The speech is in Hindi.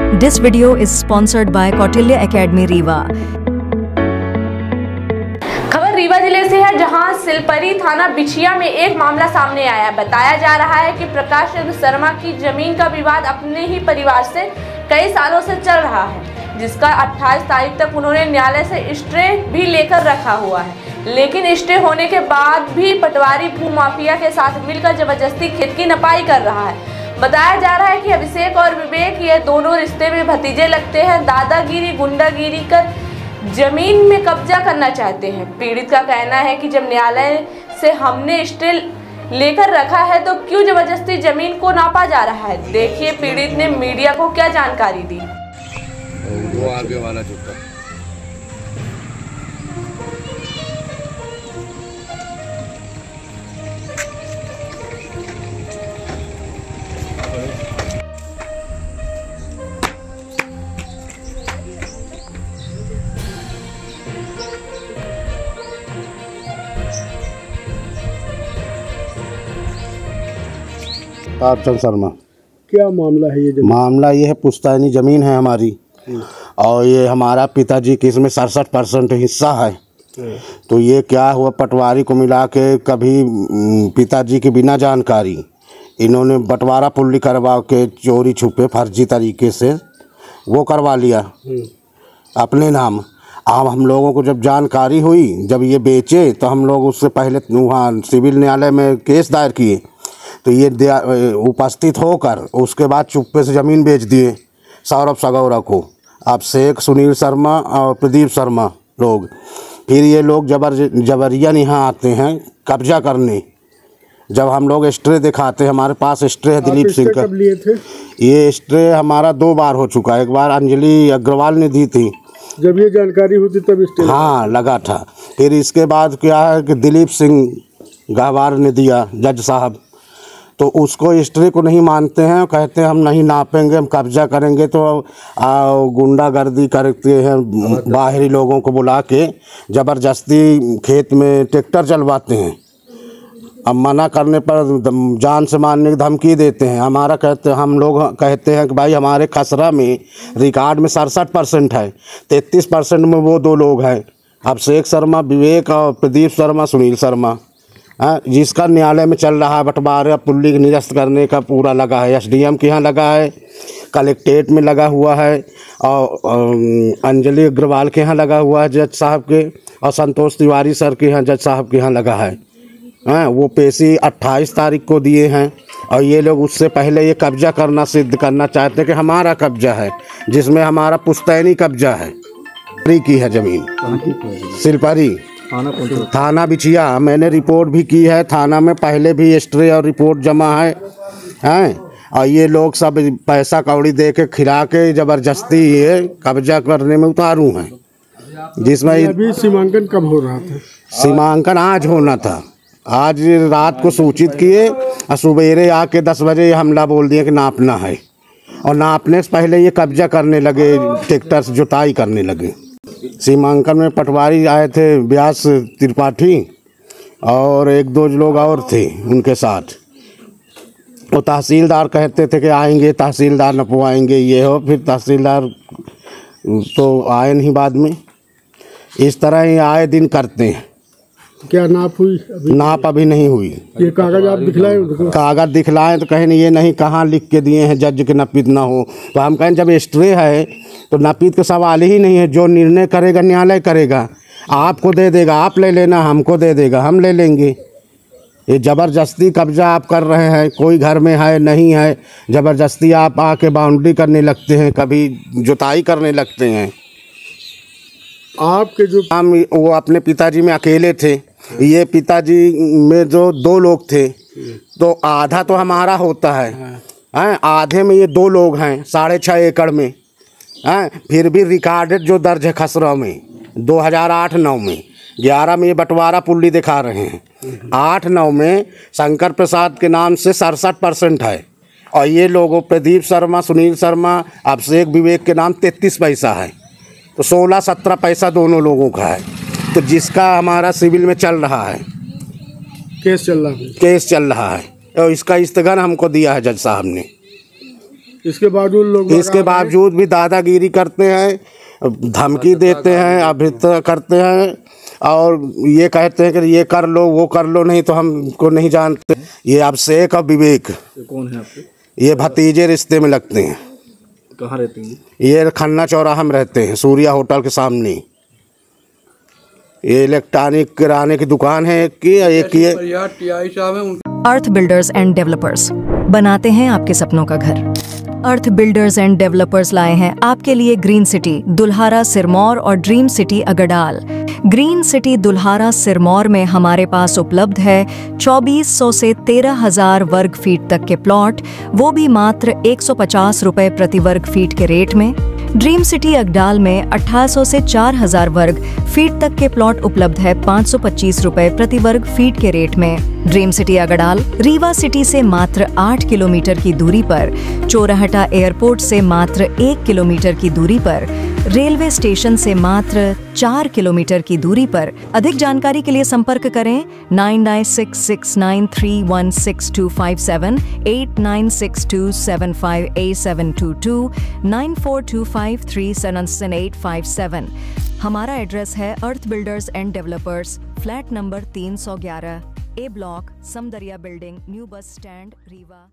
This video is sponsored by Kautilya Academy Rewa. खबर रीवा जिले से है, जहां सिलपरी थाना बिछिया में एक मामला सामने आया। बताया जा रहा है कि प्रकाश चंद्र शर्मा की जमीन का विवाद अपने ही परिवार से कई सालों से चल रहा है, जिसका 28 तारीख तक उन्होंने न्यायालय से स्टे भी लेकर रखा हुआ है। लेकिन स्टे होने के बाद भी पटवारी भूमाफिया के साथ मिलकर जबरदस्ती खेत की नपाई कर रहा है। बताया जा रहा है कि अभिषेक और विवेक ये दोनों रिश्ते में भतीजे लगते हैं। दादागिरी गुंडागिरी कर जमीन में कब्जा करना चाहते हैं। पीड़ित का कहना है कि जब न्यायालय से हमने स्टे लेकर रखा है तो क्यों जबरदस्ती जमीन को नापा जा रहा है। देखिए पीड़ित ने मीडिया को क्या जानकारी दी। वो आगे वाला चुका तारचंद शर्मा। क्या मामला है ये? मामला ये है, पुश्तैनी ज़मीन है हमारी और ये हमारा पिताजी की इसमें 67% हिस्सा है। तो ये क्या हुआ, पटवारी को मिला के कभी पिताजी की बिना जानकारी इन्होंने बंटवारा पुल्ली करवा के चोरी छुपे फर्जी तरीके से वो करवा लिया अपने नाम। अब हम लोगों को जब जानकारी हुई, जब ये बेचे, तो हम लोग उससे पहले वहाँ सिविल न्यायालय में केस दायर किए। तो ये उपस्थित होकर उसके बाद चुप्पे से ज़मीन बेच दिए सौरभ सगौरा को। अब शेख सुनील शर्मा और प्रदीप शर्मा लोग, फिर ये लोग जबरियन यहाँ आते हैं कब्जा करने। जब हम लोग स्टे दिखाते हैं, हमारे पास स्टे है दिलीप सिंह का। कब लिए थे? ये स्टे हमारा 2 बार हो चुका है। एक बार अंजलि अग्रवाल ने दी थी, जब ये जानकारी होती तब स्टे हाँ लगा था। फिर इसके बाद क्या है कि दिलीप सिंह गहवार ने दिया, जज साहब, तो उसको स्टे को नहीं मानते हैं, कहते हैं हम नहीं नापेंगे, हम कब्जा करेंगे। तो गुंडागर्दी करते हैं, बाहरी लोगों को बुला के ज़बरदस्ती खेत में ट्रैक्टर चलवाते हैं। अब मना करने पर जान से मारने की धमकी देते हैं। हमारा कहते हम लोग कहते हैं कि भाई हमारे खसरा में रिकॉर्ड में 67% है, 33% में वो 2 लोग हैं, अभिषेक शर्मा विवेक और प्रदीप शर्मा सुनील शर्मा, जिसका न्यायालय में चल रहा है। बंटवारा पुल्ली के निरस्त करने का पूरा लगा है, SDM के यहाँ लगा है, कलेक्ट्रेट में लगा हुआ है, और अंजलि अग्रवाल के यहाँ लगा हुआ है जज साहब के, और संतोष तिवारी सर के यहाँ जज साहब के यहाँ लगा है। वो पेशी 28 तारीख को दिए हैं और ये लोग उससे पहले ये कब्जा करना सिद्ध करना चाहते हैं कि हमारा कब्जा है, जिसमें हमारा पुश्तैनी कब्जा है की है ज़मीन। सिलपरी थाना बिछिया। मैंने रिपोर्ट भी की है थाना में, पहले भी स्टे और रिपोर्ट जमा है। और ये लोग सब पैसा कौड़ी दे के खिला के ज़बरदस्ती ये कब्जा करने में उतारू हैं। जिसमें अभी सीमांकन कब हो रहा था? सीमांकन आज होना था। आज रात को सूचित किए और सवेरे आके 10 बजे हमला बोल दिए कि नापना है, और नापने से पहले ये कब्जा करने लगे, ट्रैक्टर से जुताई करने लगे। सीमांकन में पटवारी आए थे, व्यास त्रिपाठी और 1-2 लोग और थे उनके साथ। वो तहसीलदार कहते थे कि आएंगे, तहसीलदार नपवाएंगे, ये हो। फिर तहसीलदार तो आए नहीं बाद में। इस तरह ही आए दिन करते हैं। क्या नाप हुई? नाप अभी नहीं हुई। ये कागज आप दिखलाए उनको? कागज दिखलाएं तो कहें ये नहीं, कहाँ लिख के दिए हैं जज के नपीत ना हो। तो हम कहें जब स्टे है तो नपीत का सवाल ही नहीं है, जो निर्णय करेगा न्यायालय करेगा। आपको दे देगा, आप ले लेना, हमको दे देगा, हम ले लेंगे। ये ज़बरदस्ती कब्जा आप कर रहे हैं, कोई घर में है नहीं है, ज़बरदस्ती आप आके बाउंड्री करने लगते हैं, कभी जुताई करने लगते हैं। आपके जो हम वो अपने पिताजी में अकेले थे, ये पिताजी में जो 2 लोग थे, तो आधा तो हमारा होता है, आधे में ये 2 लोग हैं 6.5 एकड़ में। फिर भी रिकॉर्डेड जो दर्ज है खसरा में 2008-9 में, 11 में ये बंटवारा पुल्ली दिखा रहे हैं, 8-9 में शंकर प्रसाद के नाम से 67% है, और ये लोगों प्रदीप शर्मा सुनील शर्मा अभिषेक विवेक के नाम 33 पैसा है। तो 16-17 पैसा दोनों लोगों का है। तो जिसका हमारा सिविल में चल रहा है, केस चल रहा है और इसका स्थगन हमको दिया है जज साहब ने। इसके बावजूद भी दादागिरी करते हैं, धमकी देते हैं, अभद्र करते हैं और ये कहते हैं कि ये कर लो वो कर लो, नहीं तो हमको नहीं जानते। ये अभिषेक और विवेक कौन है आपके? ये भतीजे रिश्ते में लगते हैं। कहाँ रहते हैं? ये खन्ना चौराहा में रहते हैं, सूर्या होटल के सामने। ये इलेक्ट्रॉनिक किराने की दुकान है एक की, एक ये अर्थ बिल्डर्स एंड डेवलपर्स बनाते हैं आपके सपनों का घर। अर्थ बिल्डर्स एंड डेवलपर्स लाए हैं आपके लिए ग्रीन सिटी दुल्हारा सिरमौर और dream city Agdal. Green city Dulhara Sirmaur में हमारे पास उपलब्ध है 2400 से 13,000 वर्ग फीट तक के प्लॉट, वो भी मात्र 150 रुपए प्रति वर्ग फीट के रेट में। ड्रीम सिटी अगडाल में 1800 से 4000 वर्ग फीट तक के प्लॉट उपलब्ध है 525 रुपए प्रति वर्ग फीट के रेट में। Dream city Agdal Rewa city से मात्र 8 किलोमीटर की दूरी पर, चोराहटा एयरपोर्ट से मात्र 1 किलोमीटर की दूरी पर, रेलवे स्टेशन से मात्र 4 किलोमीटर की दूरी पर। अधिक जानकारी के लिए संपर्क करें 9966931627, 8962758722, 9425377857। हमारा एड्रेस है Earth builders and developers, flat number 311, A block, Samdariya building, new bus stand, Rewa.